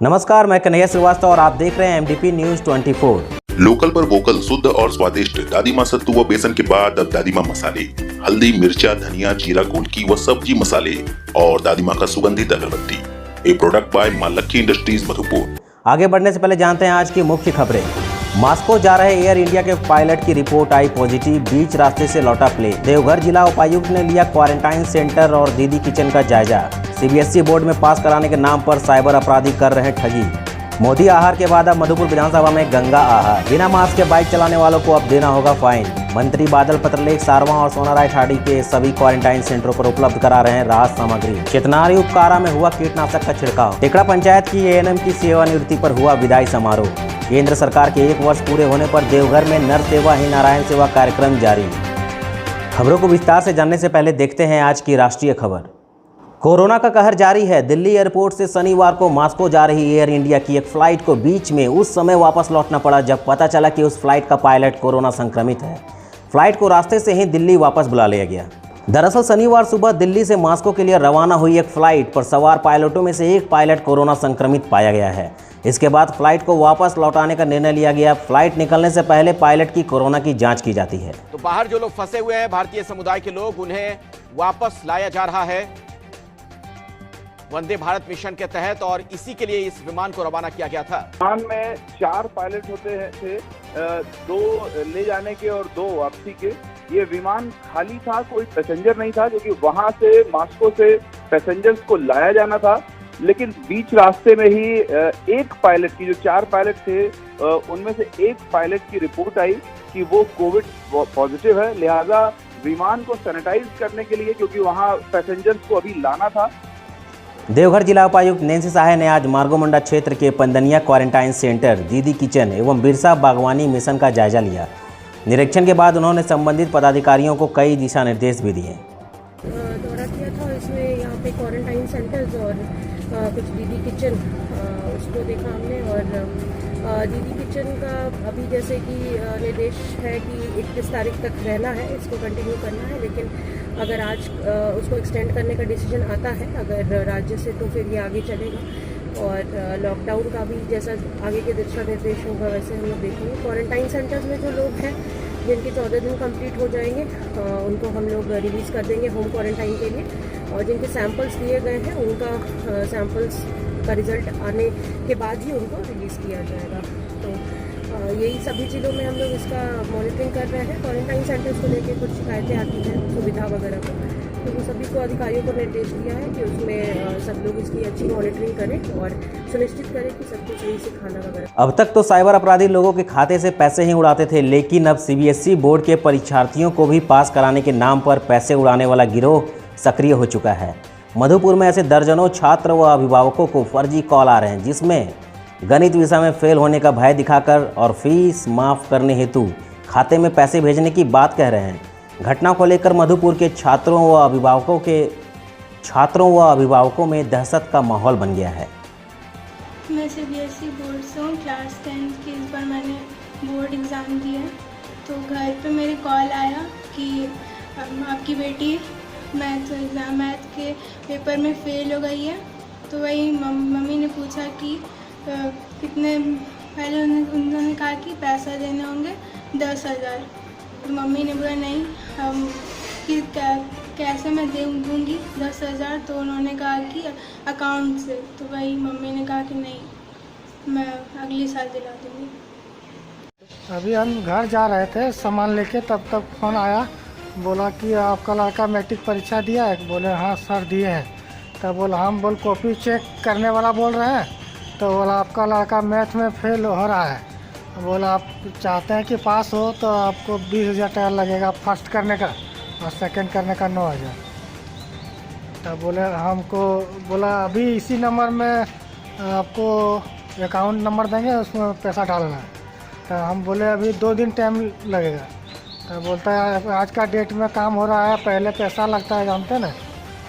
नमस्कार, मैं कन्हैया श्रीवास्तव और आप देख रहे हैं MDP न्यूज 24। लोकल पर वोकल, शुद्ध और स्वादिष्ट दादी माँ सत्तू व बेसन के बाद अब दादी माँ मसाले, हल्दी, मिर्चा, धनिया, जीरा, गोलकी व सब्जी मसाले और दादी माँ का सुगंधित अगरबत्ती। ए प्रोडक्ट बाय मां लक्की इंडस्ट्रीज मधुपुर। आगे बढ़ने से पहले जानते हैं आज की मुख्य खबरें। मॉस्को जा रहे एयर इंडिया के पायलट की रिपोर्ट आई पॉजिटिव, बीच रास्ते से लौटा प्लेन। देवघर जिला उपायुक्त ने लिया क्वारंटाइन सेंटर और दीदी किचन का जायजा। CBSE बोर्ड में पास कराने के नाम पर साइबर अपराधी कर रहे ठगी। मोदी आहार के बाद अब मधुपुर विधानसभा में गंगा आहार। बिना मास्क के बाइक चलाने वालों को अब देना होगा फाइन। मंत्री बादल पत्रलेख, सारवा और सोनाराय ठाड़ी के सभी क्वारंटाइन सेंटरों पर उपलब्ध करा रहे हैं राहत सामग्री। चेतनारी उपकारा में हुआ कीटनाशक का छिड़काव। टेकड़ा पंचायत की ANM की सेवानिवृत्ति पर हुआ विदाई समारोह। केंद्र सरकार के 1 वर्ष पूरे होने पर देवघर में नर सेवा ही नारायण सेवा कार्यक्रम जारी। खबरों को विस्तार से जानने से पहले देखते हैं आज की राष्ट्रीय खबर। कोरोना का कहर जारी है। दिल्ली एयरपोर्ट से शनिवार को मॉस्को जा रही एयर इंडिया की एक फ्लाइट को बीच में उस समय वापस लौटना पड़ा जब पता चला कि उस फ्लाइट का पायलट कोरोना संक्रमित है। फ्लाइट को रास्ते से ही दिल्ली वापस बुला लिया गया। दरअसल शनिवार सुबह दिल्ली से मॉस्को के लिए रवाना हुई एक फ्लाइट पर सवार पायलटों में से एक पायलट कोरोना संक्रमित पाया गया है। इसके बाद फ्लाइट को वापस लौटाने का निर्णय लिया गया। फ्लाइट निकलने से पहले पायलट की कोरोना की जांच की जाती है। तो बाहर जो लोग फंसे हुए हैं, भारतीय समुदाय के लोग, उन्हें वापस लाया जा रहा है वंदे भारत मिशन के तहत, और इसी के लिए इस विमान को रवाना किया गया था। विमान में 4 पायलट थे, 2 ले जाने के और 2 वापसी के। ये विमान खाली था, कोई पैसेंजर नहीं था, क्योंकि वहां से मॉस्को से पैसेंजर्स को लाया जाना था। लेकिन बीच रास्ते में ही एक पायलट की, जो 4 पायलट थे उनमें से एक पायलट की रिपोर्ट आई कि वो कोविड पॉजिटिव है। लिहाजा विमान को सैनिटाइज करने के लिए, क्योंकि वहां पैसेंजर्स को अभी लाना था। देवघर जिला उपायुक्त नैन्सी साहे ने आज मार्गोमुंडा क्षेत्र के पंदनिया क्वारंटाइन सेंटर, दीदी किचन एवं बिरसा बागवानी मिशन का जायजा लिया। निरीक्षण के बाद उन्होंने संबंधित पदाधिकारियों को कई दिशा निर्देश भी दिए। दौरा किया था, इसमें यहाँ पे क्वारंटाइन सेंटर्स और कुछ दीदी किचन उसको देखा हमने। और दीदी किचन का अभी जैसे कि निर्देश है कि 31 तारीख तक रहना है, इसको कंटिन्यू करना है। लेकिन अगर आज उसको एक्सटेंड करने का डिसीजन आता है अगर राज्य से, तो फिर ये आगे चलेगा। और लॉकडाउन का भी जैसा आगे के दिशा निर्देश होगा वैसे हम लोग देखेंगे। क्वारंटाइन सेंटर्स में जो लोग हैं जिनके 14 दिन कंप्लीट हो जाएंगे उनको हम लोग रिलीज़ कर देंगे होम क्वारंटाइन के लिए। और जिनके सैंपल्स दिए गए हैं उनका सैंपल्स का रिजल्ट आने के बाद ही उनको रिलीज़ किया जाएगा। तो यही सभी चीज़ों में हम लोग इसका मॉनिटरिंग कर रहे हैं। क्वारंटाइन सेंटर्स को लेकर कुछ शिकायतें आती हैं सुविधा वगैरह को, तो वो सभी को अधिकारियों को निर्देश दिया है कि उसमें सब लोग इसकी अच्छी मॉनिटरिंग करें और सुनिश्चित करें कि सबको सही से खाना वगैरह। अब तक तो साइबर अपराधी लोगों के खाते से पैसे ही उड़ाते थे, लेकिन अब CBSE बोर्ड के परीक्षार्थियों को भी पास कराने के नाम पर पैसे उड़ाने वाला गिरोह सक्रिय हो चुका है। मधुपुर में ऐसे दर्जनों छात्र व अभिभावकों को फर्जी कॉल आ रहे हैं, जिसमें गणित विषय में फेल होने का भय दिखाकर और फीस माफ़ करने हेतु खाते में पैसे भेजने की बात कह रहे हैं। घटना को लेकर मधुपुर के छात्रों व अभिभावकों में दहशत का माहौल बन गया है। मैं CBSE बोर्ड से हूँ, क्लास 10 की। इस बार मैंने बोर्ड एग्ज़ाम दिया, तो घर पे मेरे कॉल आया कि आपकी बेटी मैथ के पेपर में फ़ेल हो गई है। तो वही मम्मी ने पूछा कि कितने, पहले उन्होंने कहा कि पैसा देने होंगे 10,000। तो मम्मी ने बोला नहीं, हम कि कैसे मैं दूँगी 10,000। तो उन्होंने कहा कि अकाउंट से। तो वही मम्मी ने कहा कि नहीं, मैं अगले साल दिला दूँगी। अभी हम घर जा रहे थे सामान लेके, तब तक फ़ोन आया, बोला कि आपका लड़का मैट्रिक परीक्षा दिया है। बोले हाँ सर दिए हैं। तब बोला हम कॉपी चेक करने वाला बोल रहे हैं। तो बोला आपका लड़का मैथ में फेल हो रहा है। बोला आप चाहते हैं कि पास हो तो आपको 20,000 टका लगेगा फर्स्ट करने का, और सेकंड करने का 9,000। तब बोले हमको, बोला अभी इसी नंबर में आपको अकाउंट नंबर देंगे, उसमें पैसा डालना है। तो हम बोले अभी 2 दिन टाइम लगेगा। तो बोलता है आज का डेट में काम हो रहा है, पहले पैसा लगता है जानते ना,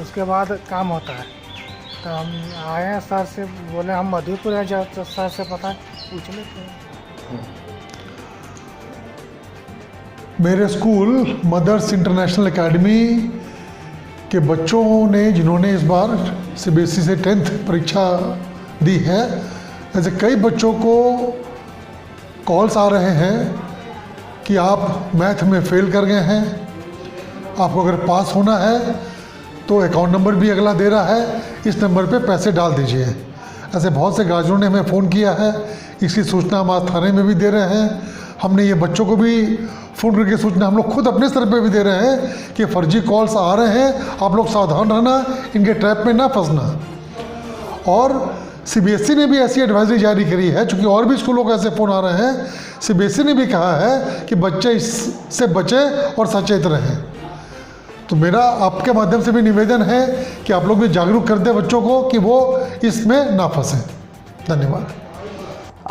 उसके बाद काम होता है। तो हम आए हैं सर से, बोले हम मधुपुर हैं, जब तो सर से पता पूछ लेते हैं। मेरे स्कूल मदर्स इंटरनेशनल एकेडमी के बच्चों ने, जिन्होंने इस बार CBSE से 10th परीक्षा दी है। ऐसे कई बच्चों को कॉल्स आ रहे हैं कि आप मैथ में फेल कर गए हैं, आपको अगर पास होना है तो अकाउंट नंबर भी अगला दे रहा है, इस नंबर पे पैसे डाल दीजिए। ऐसे बहुत से गार्जियनों ने हमें फ़ोन किया है, इसकी सूचना हम आज थाने में भी दे रहे हैं। हमने ये बच्चों को भी फ़ोन करके सूचना हम लोग खुद अपने स्तर पे भी दे रहे हैं कि फर्जी कॉल्स आ रहे हैं, आप लोग सावधान रहना, इनके ट्रैप में ना फंसना। और सीबीएसई ने भी ऐसी एडवाइजरी जारी करी है, चूँकि और भी स्कूलों को ऐसे फ़ोन आ रहे हैं, सीबीएसई ने भी कहा है कि बच्चे इससे बचें और सचेत रहें। तो मेरा आपके माध्यम से भी निवेदन है कि आप लोग भी जागरूक कर दें बच्चों को कि वो इसमें ना फंसें। धन्यवाद।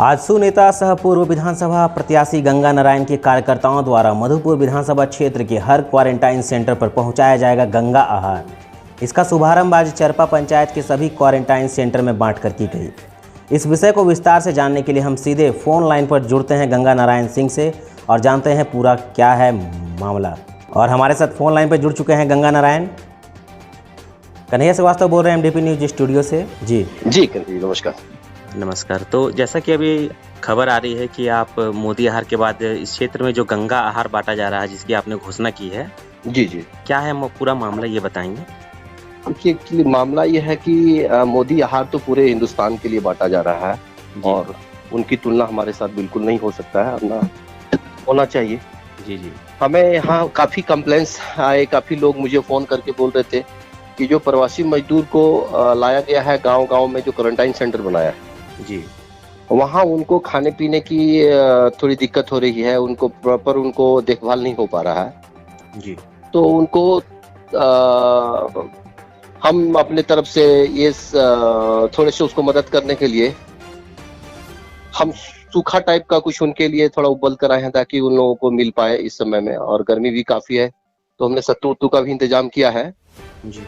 आजसू नेता सह पूर्व विधानसभा प्रत्याशी गंगा नारायण के कार्यकर्ताओं द्वारा मधुपुर विधानसभा क्षेत्र के हर क्वारंटाइन सेंटर पर पहुंचाया जाएगा गंगा आहार। इसका शुभारंभ आज चरपा पंचायत के सभी क्वारंटाइन सेंटर में बांटकर की गई। इस विषय को विस्तार से जानने के लिए हम सीधे फोन लाइन पर जुड़ते हैं गंगा नारायण सिंह से और जानते हैं पूरा क्या है मामला। और हमारे साथ फोन लाइन पर जुड़ चुके हैं गंगा नारायण। कन्हैया श्रीवास्तव बोल रहे हैं MDP न्यूज स्टूडियो से। जी कन्हैया, नमस्कार। नमस्कार। तो जैसा कि अभी खबर आ रही है कि आप मोदी आहार के बाद इस क्षेत्र में जो गंगा आहार बांटा जा रहा है, जिसकी आपने घोषणा की है, जी, क्या है पूरा मामला, ये बताएंगे? एक्चुअली मामला ये है कि मोदी आहार तो पूरे हिंदुस्तान के लिए बांटा जा रहा है और उनकी तुलना हमारे साथ बिल्कुल नहीं हो सकता है, अपना होना चाहिए। जी। हमें यहाँ काफी कंप्लेंट्स आए, काफी लोग मुझे फोन करके बोल रहे थे कि जो प्रवासी मजदूर को लाया गया है गांव-गांव में, जो क्वारंटाइन सेंटर बनाया है जी, वहाँ उनको खाने पीने की थोड़ी दिक्कत हो रही है, उनको प्रॉपर उनको देखभाल नहीं हो पा रहा है जी। तो उनको हम अपने तरफ से ये थोड़े से उसको मदद करने के लिए हम सूखा टाइप का कुछ उनके लिए थोड़ा उपलब्ध कराए हैं ताकि उन लोगों को मिल पाए इस समय में, और गर्मी भी काफी है तो हमने सत्तू उत्तू का भी इंतजाम किया है जी।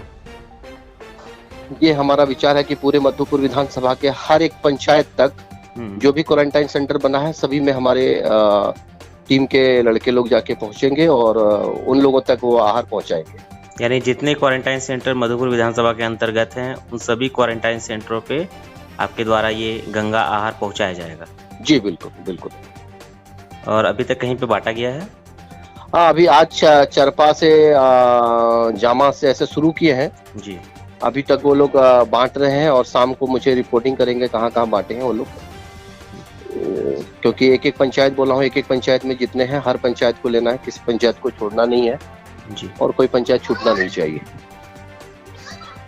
ये हमारा विचार है कि पूरे मधुपुर विधानसभा के हर एक पंचायत तक जो भी क्वारंटाइन सेंटर बना है सभी में हमारे टीम के लड़के लोग जाके पहुंचेंगे और उन लोगों तक वो आहार पहुंचाएंगे। यानी जितने क्वारंटाइन सेंटर मधुपुर विधानसभा के अंतर्गत हैं उन सभी क्वारंटाइन सेंटरों पे आपके द्वारा ये गंगा आहार पहुंचाया जाएगा? जी बिल्कुल। और अभी तक कहीं पे बांटा गया है? हाँ, अभी आज चरपा से जामा से ऐसे शुरू किए हैं जी। अभी तक वो लोग बांट रहे हैं और शाम को मुझे रिपोर्टिंग करेंगे कहाँ बांटे हैं वो लोग, क्योंकि एक एक पंचायत बोला हूँ, एक एक पंचायत में जितने हैं हर पंचायत को लेना है, किसी पंचायत को छोड़ना नहीं है जी, और कोई पंचायत छूटना नहीं चाहिए।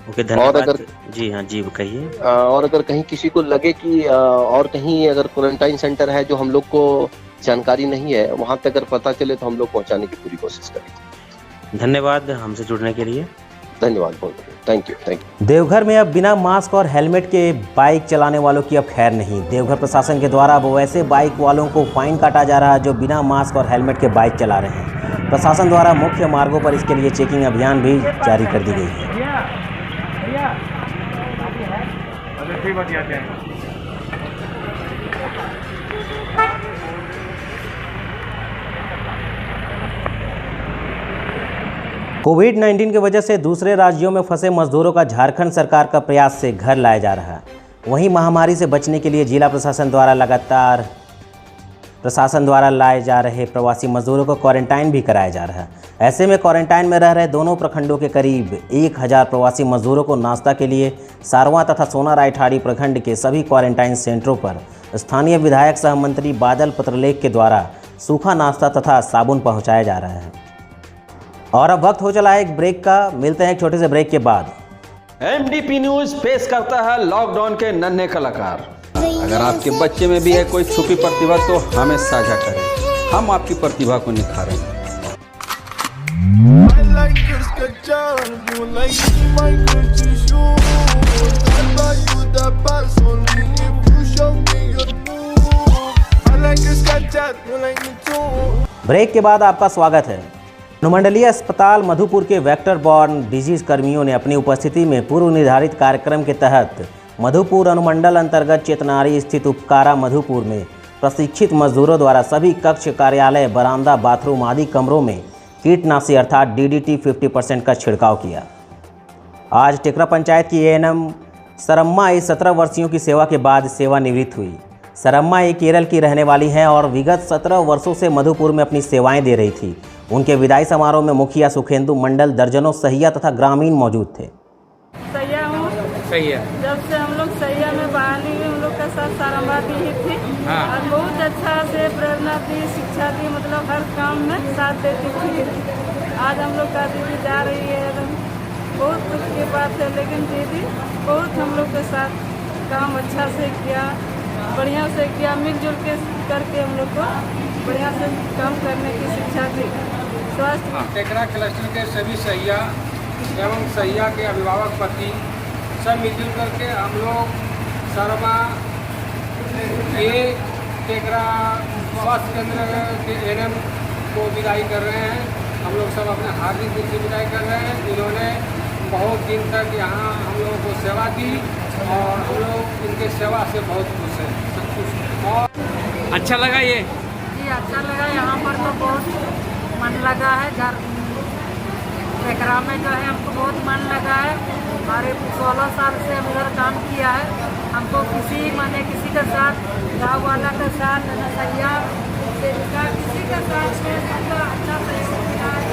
ओके, धन्यवाद। और अगर जी हाँ जी कहिए। और अगर कहीं किसी को लगे कि और कहीं अगर क्वारंटाइन सेंटर है जो हम लोग को जानकारी नहीं है, वहां तक अगर पता चले तो हम लोग पहुंचाने की पूरी कोशिश करेंगे। धन्यवाद हमसे जुड़ने के लिए। धन्यवाद, बहुत थैंक यू। देवघर में अब बिना मास्क और हेलमेट के बाइक चलाने वालों की अब खैर नहीं। देवघर प्रशासन के द्वारा अब वैसे बाइक वालों को फाइन काटा जा रहा है जो बिना मास्क और हेलमेट के बाइक चला रहे हैं। प्रशासन द्वारा मुख्य मार्गों पर इसके लिए चेकिंग अभियान भी जारी कर दी गई है। कोविड-19 की वजह से दूसरे राज्यों में फंसे मजदूरों का झारखंड सरकार का प्रयास से घर लाया जा रहा है। वहीं महामारी से बचने के लिए जिला प्रशासन द्वारा लाए जा रहे प्रवासी मजदूरों को क्वारंटाइन भी कराया जा रहा है। ऐसे में क्वारंटाइन में रह रहे दोनों प्रखंडों के करीब 1000 प्रवासी मजदूरों को नाश्ता के लिए सारवा तथा सोनाराय ठाड़ी प्रखंड के सभी क्वारंटाइन सेंटरों पर स्थानीय विधायक सह मंत्री बादल पत्रलेख के द्वारा सूखा नाश्ता तथा साबुन पहुँचाया जा रहा है। और अब वक्त हो चला है एक ब्रेक का, मिलते हैं एक छोटे से ब्रेक के बाद। MDP न्यूज पेश करता है लॉकडाउन के नन्हे कलाकार। अगर आपके बच्चे में भी है कोई छुपी प्रतिभा तो हमें साझा करें, हम आपकी प्रतिभा को निखारेंगे। ब्रेक के बाद आपका स्वागत है। अनुमंडलीय अस्पताल मधुपुर के वेक्टर बॉर्न डिजीज कर्मियों ने अपनी उपस्थिति में पूर्व निर्धारित कार्यक्रम के तहत मधुपुर अनुमंडल अंतर्गत चेतनारी स्थित उपकारा मधुपुर में प्रशिक्षित मजदूरों द्वारा सभी कक्ष, कार्यालय, बरामदा, बाथरूम आदि कमरों में कीटनाशी अर्थात DDT 50% का छिड़काव किया। आज टेकरा पंचायत की ANM सरम्मा इस 17 वर्षियों की सेवा के बाद सेवानिवृत्त हुई। सरम्मा एक केरल की रहने वाली हैं और विगत 17 वर्षों से मधुपुर में अपनी सेवाएं दे रही थी। उनके विदाई समारोह में मुखिया सुखेंदु मंडल, दर्जनों सहिया तथा ग्रामीण मौजूद थे। सैया हूँ, जब से हम लोग सैया में बहाली हुई, हम लोग का साथ सरम्मा दी ही थी। और बहुत अच्छा से प्रेरणा दी, शिक्षा दी, मतलब हर काम में साथ देती थी। आज हम लोग का दीदी जा रही है, बहुत दुख की बात है, लेकिन दीदी बहुत हम लोग के साथ काम अच्छा से किया, बढ़िया से किया, मिलजुल के करके हम लोग को बढ़िया से काम करने की शिक्षा दी। स्वास्थ्य टेकरा क्लस्टर के सभी सैया एवं सैया के अभिभावक पति सब मिलजुल करके हम लोग शर्मा ये टेकरा स्वास्थ्य केंद्र के एनएम को विदाई कर रहे हैं। हम लोग सब अपने हार्दिक दिल से विदाई कर रहे हैं। इन्होंने बहुत दिन तक यहाँ हम लोगों को सेवा दी और हम लोग इनके सेवा से बहुत खुश हैं, सब खुश हैं। और अच्छा लगा ये जी, अच्छा लगा। यहाँ पर तो बहुत मन लगा है, घर टेकरा में जो है हमको बहुत मन लगा है। हमारे 16 साल से हम उधर काम किया है। हमको किसी के साथ, गाँव वाला के साथ, सैया सेविका, किसी के साथ अच्छा से।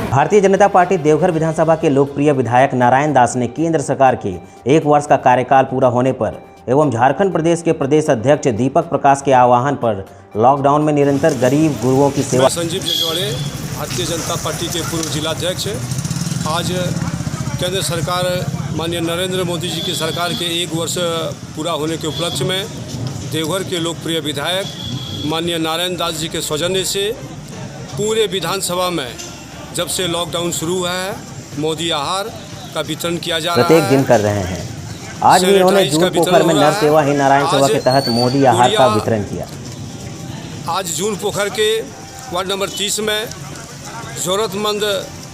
भारतीय जनता पार्टी देवघर विधानसभा के लोकप्रिय विधायक नारायण दास ने केंद्र सरकार के 1 वर्ष का कार्यकाल पूरा होने पर एवं झारखंड प्रदेश के प्रदेश अध्यक्ष दीपक प्रकाश के आह्वान पर लॉकडाउन में निरंतर गरीब गुरुओं की सेवा। संजीव जगवाड़े, भारतीय जनता पार्टी के पूर्व जिलाध्यक्ष। आज केंद्र सरकार माननीय नरेंद्र मोदी जी की सरकार के 1 वर्ष पूरा होने के उपलक्ष्य में देवघर के लोकप्रिय विधायक माननीय नारायण दास जी के सौजन्य से पूरे विधानसभा में जब से लॉकडाउन शुरू हुआ है मोदी आहार का वितरण किया जा रहा है। प्रत्येक दिन कर रहे हैं। आज भी उन्होंने जून पोखर में नर सेवा ही नारायण सेवा के तहत मोदी आहार का वितरण किया। आज जून पोखर के वार्ड नंबर 30 में ज़रूरतमंद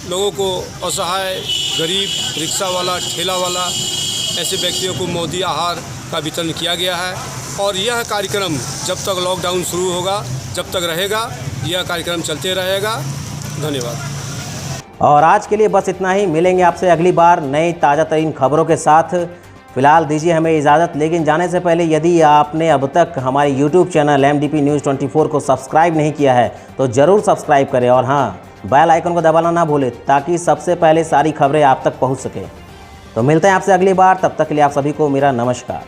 लोगों को, असहाय, गरीब, रिक्शा वाला, ठेला वाला, ऐसे व्यक्तियों को मोदी आहार का वितरण किया गया है। और यह कार्यक्रम जब तक लॉकडाउन शुरू होगा, जब तक रहेगा, यह कार्यक्रम चलते रहेगा। धन्यवाद। और आज के लिए बस इतना ही। मिलेंगे आपसे अगली बार नई ताज़ा तरीन खबरों के साथ। फिलहाल दीजिए हमें इजाज़त, लेकिन जाने से पहले यदि आपने अब तक हमारे YouTube चैनल MDP News 24 को सब्सक्राइब नहीं किया है तो ज़रूर सब्सक्राइब करें और हाँ, बेल आइकन को दबाना ना भूलें ताकि सबसे पहले सारी खबरें आप तक पहुंच सके। तो मिलते हैं आपसे अगली बार, तब तक के लिए आप सभी को मेरा नमस्कार।